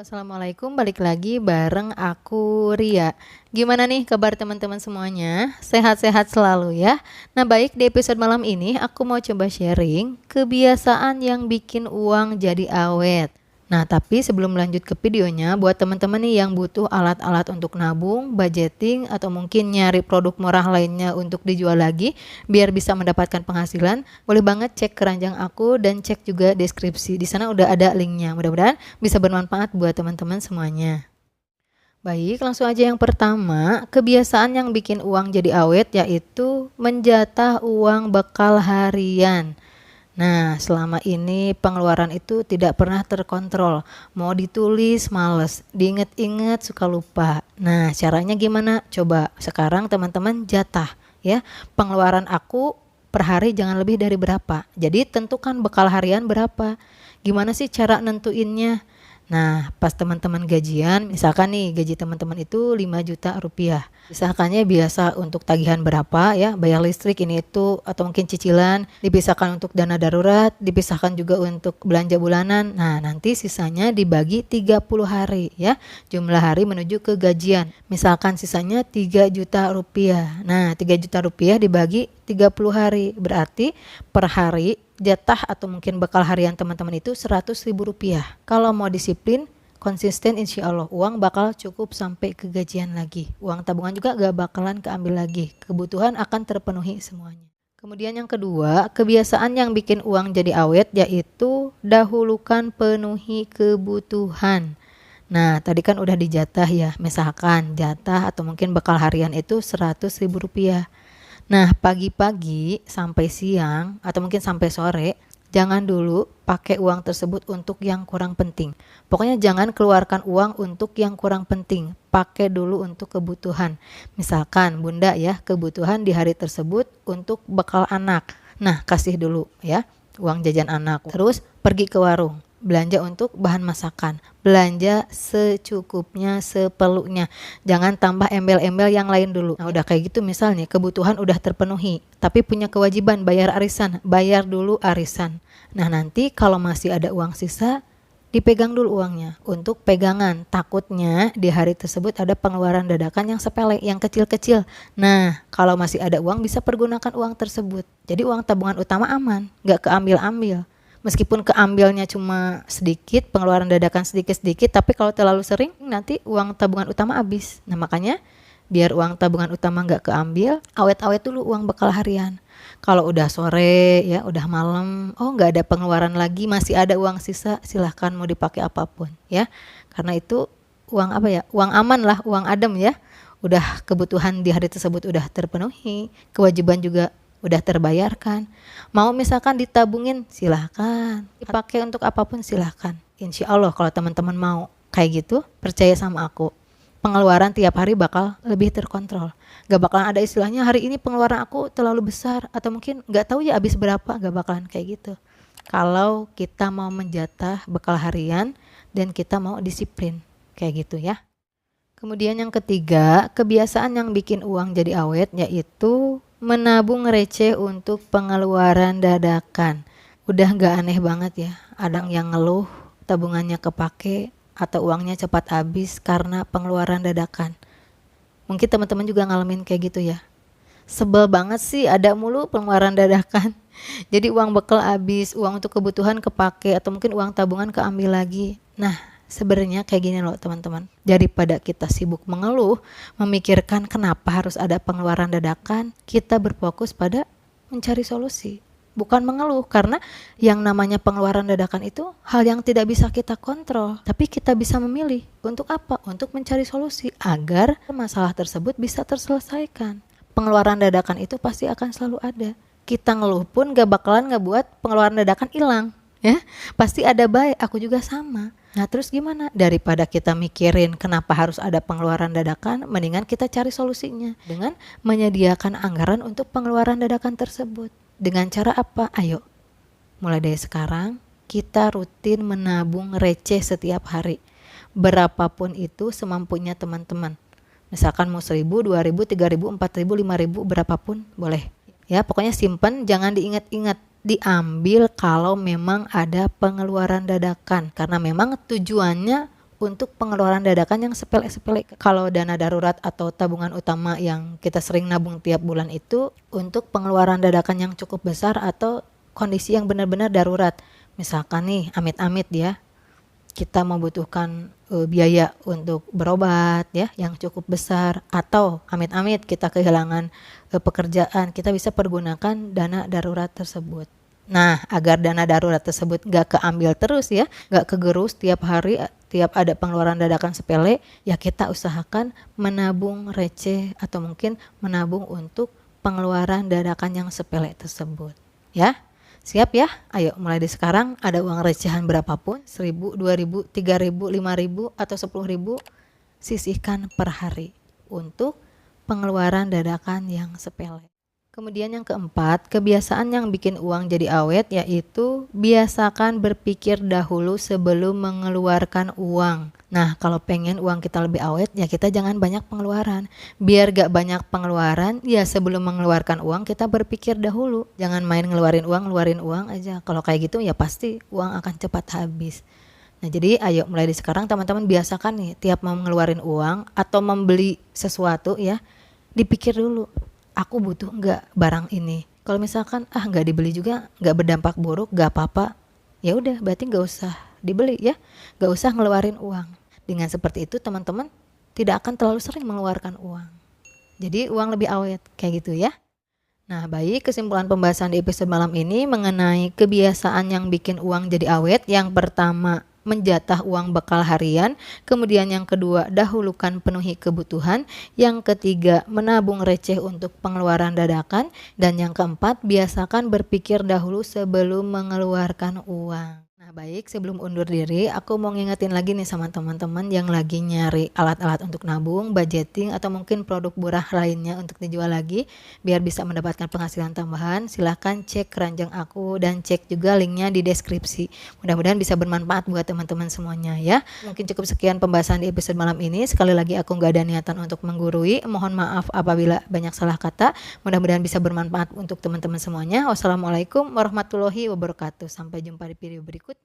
Assalamualaikum, balik lagi bareng aku Ria. Gimana nih kabar teman-teman semuanya? Sehat-sehat selalu ya. Nah baik, di episode malam ini aku mau coba sharing kebiasaan yang bikin uang jadi awet. Nah tapi sebelum lanjut ke videonya, buat teman-teman nih yang butuh alat-alat untuk nabung, budgeting, atau mungkin nyari produk murah lainnya untuk dijual lagi biar bisa mendapatkan penghasilan, boleh banget cek keranjang aku dan cek juga deskripsi. Di sana udah ada linknya. Mudah-mudahan bisa bermanfaat buat teman-teman semuanya. Baik, langsung aja yang pertama, kebiasaan yang bikin uang jadi awet yaitu menjatah uang bekal harian. Nah, selama ini pengeluaran itu tidak pernah terkontrol. Mau ditulis males, diinget-inget suka lupa. Nah, caranya gimana? Coba sekarang teman-teman jatah ya. Pengeluaran aku per hari jangan lebih dari berapa. Jadi tentukan bekal harian berapa. Gimana sih cara nentuinnya? Nah, pas teman-teman gajian, misalkan nih gaji teman-teman itu 5 juta rupiah. Pisahkannya biasa untuk tagihan berapa ya, bayar listrik ini itu, atau mungkin cicilan, dipisahkan untuk dana darurat, dipisahkan juga untuk belanja bulanan. Nah, nanti sisanya dibagi 30 hari ya, jumlah hari menuju ke gajian. Misalkan sisanya 3 juta rupiah. Nah, 3 juta rupiah dibagi 30 hari, berarti per hari jatah atau mungkin bekal harian teman-teman itu 100 ribu rupiah. Kalau mau disiplin, konsisten, insya Allah uang bakal cukup sampai ke gajian lagi. Uang tabungan juga gak bakalan keambil lagi. Kebutuhan akan terpenuhi semuanya. Kemudian yang kedua, kebiasaan yang bikin uang jadi awet yaitu dahulukan penuhi kebutuhan. Nah, tadi kan udah dijatah ya, misalkan jatah atau mungkin bekal harian itu 100 ribu rupiah. Nah, pagi-pagi sampai siang atau mungkin sampai sore, jangan dulu pakai uang tersebut untuk yang kurang penting. Pokoknya jangan keluarkan uang untuk yang kurang penting. Pakai dulu untuk kebutuhan. Misalkan bunda ya, kebutuhan di hari tersebut untuk bekal anak. Nah, kasih dulu ya uang jajan anak. Terus pergi ke warung, belanja untuk bahan masakan, belanja secukupnya, seperlunya, jangan tambah embel-embel yang lain dulu. Nah udah kayak gitu misalnya kebutuhan udah terpenuhi tapi punya kewajiban bayar arisan, bayar dulu arisan. Nah nanti kalau masih ada uang sisa, dipegang dulu uangnya untuk pegangan, takutnya di hari tersebut ada pengeluaran dadakan yang sepele, yang kecil-kecil. Nah kalau masih ada uang bisa pergunakan uang tersebut, jadi uang tabungan utama aman, gak keambil-ambil. Meskipun keambilnya cuma sedikit, pengeluaran dadakan sedikit-sedikit, tapi kalau terlalu sering nanti uang tabungan utama habis. Nah makanya biar uang tabungan utama nggak keambil, awet-awet dulu uang bekal harian. Kalau udah sore ya, udah malam, oh nggak ada pengeluaran lagi, masih ada uang sisa, silahkan mau dipakai apapun ya. Karena itu uang apa ya, uang aman lah, uang adem ya. Udah kebutuhan di hari tersebut udah terpenuhi, kewajiban juga udah terbayarkan. Mau misalkan ditabungin silahkan, dipakai untuk apapun silahkan. Insya Allah kalau teman-teman mau kayak gitu, percaya sama aku, pengeluaran tiap hari bakal lebih terkontrol. Gak bakalan ada istilahnya hari ini pengeluaran aku terlalu besar, atau mungkin gak tahu ya habis berapa, gak bakalan kayak gitu. Kalau kita mau menjatah bekal harian dan kita mau disiplin kayak gitu ya. Kemudian yang ketiga, kebiasaan yang bikin uang jadi awet yaitu menabung receh untuk pengeluaran dadakan. Udah gak aneh banget ya, ada yang ngeluh tabungannya kepake atau uangnya cepat habis karena pengeluaran dadakan. Mungkin teman-teman juga ngalamin kayak gitu ya. Sebel banget sih ada mulu pengeluaran dadakan. Jadi uang bekal habis, uang untuk kebutuhan kepake, atau mungkin uang tabungan keambil lagi. Nah, sebenarnya kayak gini loh teman-teman, daripada kita sibuk mengeluh, memikirkan kenapa harus ada pengeluaran dadakan, kita berfokus pada mencari solusi, bukan mengeluh. Karena yang namanya pengeluaran dadakan itu hal yang tidak bisa kita kontrol, tapi kita bisa memilih untuk apa? Untuk mencari solusi agar masalah tersebut bisa terselesaikan. Pengeluaran dadakan itu pasti akan selalu ada. Kita ngeluh pun gak bakalan ngebuat pengeluaran dadakan hilang ya, pasti ada baik, aku juga sama. Nah terus gimana? Daripada kita mikirin kenapa harus ada pengeluaran dadakan, mendingan kita cari solusinya dengan menyediakan anggaran untuk pengeluaran dadakan tersebut. Dengan cara apa? Ayo, mulai dari sekarang kita rutin menabung receh setiap hari. Berapapun itu semampunya teman-teman. Misalkan mau 1.000, 2.000, 3.000, 4.000, 5.000, berapapun boleh. Ya pokoknya simpen, jangan diingat-ingat. Diambil kalau memang ada pengeluaran dadakan, karena memang tujuannya untuk pengeluaran dadakan yang sepele-sepele. Kalau dana darurat atau tabungan utama yang kita sering nabung tiap bulan itu untuk pengeluaran dadakan yang cukup besar atau kondisi yang benar-benar darurat. Misalkan nih, amit-amit ya, kita membutuhkan biaya untuk berobat ya yang cukup besar, atau amit-amit kita kehilangan pekerjaan, kita bisa pergunakan dana darurat tersebut. Nah, agar dana darurat tersebut gak keambil terus ya, gak kegerus tiap hari, tiap ada pengeluaran dadakan sepele, ya kita usahakan menabung receh atau mungkin menabung untuk pengeluaran dadakan yang sepele tersebut. Ya, siap ya? Ayo mulai dari sekarang, ada uang recehan berapapun, 1.000, 2.000, 3.000, 5.000, atau 10.000, sisihkan per hari untuk pengeluaran dadakan yang sepele. Kemudian yang keempat, kebiasaan yang bikin uang jadi awet yaitu biasakan berpikir dahulu sebelum mengeluarkan uang. Nah, kalau pengen uang kita lebih awet, ya kita jangan banyak pengeluaran. Biar gak banyak pengeluaran, ya sebelum mengeluarkan uang kita berpikir dahulu. Jangan main ngeluarin uang aja. Kalau kayak gitu ya pasti uang akan cepat habis. Nah, jadi ayo mulai dari sekarang teman-teman biasakan nih, tiap mau ngeluarin uang atau membeli sesuatu ya, dipikir dulu, aku butuh nggak barang ini. Kalau misalkan nggak dibeli juga nggak berdampak buruk, nggak apa-apa, ya udah berarti nggak usah dibeli ya, nggak usah ngeluarin uang. Dengan seperti itu teman-teman tidak akan terlalu sering mengeluarkan uang, jadi uang lebih awet kayak gitu ya. Nah, baik, kesimpulan pembahasan di episode malam ini mengenai kebiasaan yang bikin uang jadi awet. Yang pertama, menjatah uang bekal harian. Kemudian yang kedua, dahulukan penuhi kebutuhan. Yang ketiga, menabung receh untuk pengeluaran dadakan. Dan yang keempat, biasakan berpikir dahulu sebelum mengeluarkan uang. Nah, baik, sebelum undur diri, aku mau ngingetin lagi nih sama teman-teman yang lagi nyari alat-alat untuk nabung, budgeting, atau mungkin produk murah lainnya untuk dijual lagi biar bisa mendapatkan penghasilan tambahan. Silahkan cek keranjang aku dan cek juga linknya di deskripsi. Mudah-mudahan bisa bermanfaat buat teman-teman semuanya ya. Mungkin cukup sekian pembahasan di episode malam ini. Sekali lagi aku nggak ada niatan untuk menggurui. Mohon maaf apabila banyak salah kata. Mudah-mudahan bisa bermanfaat untuk teman-teman semuanya. Wassalamualaikum warahmatullahi wabarakatuh. Sampai jumpa di video berikutnya.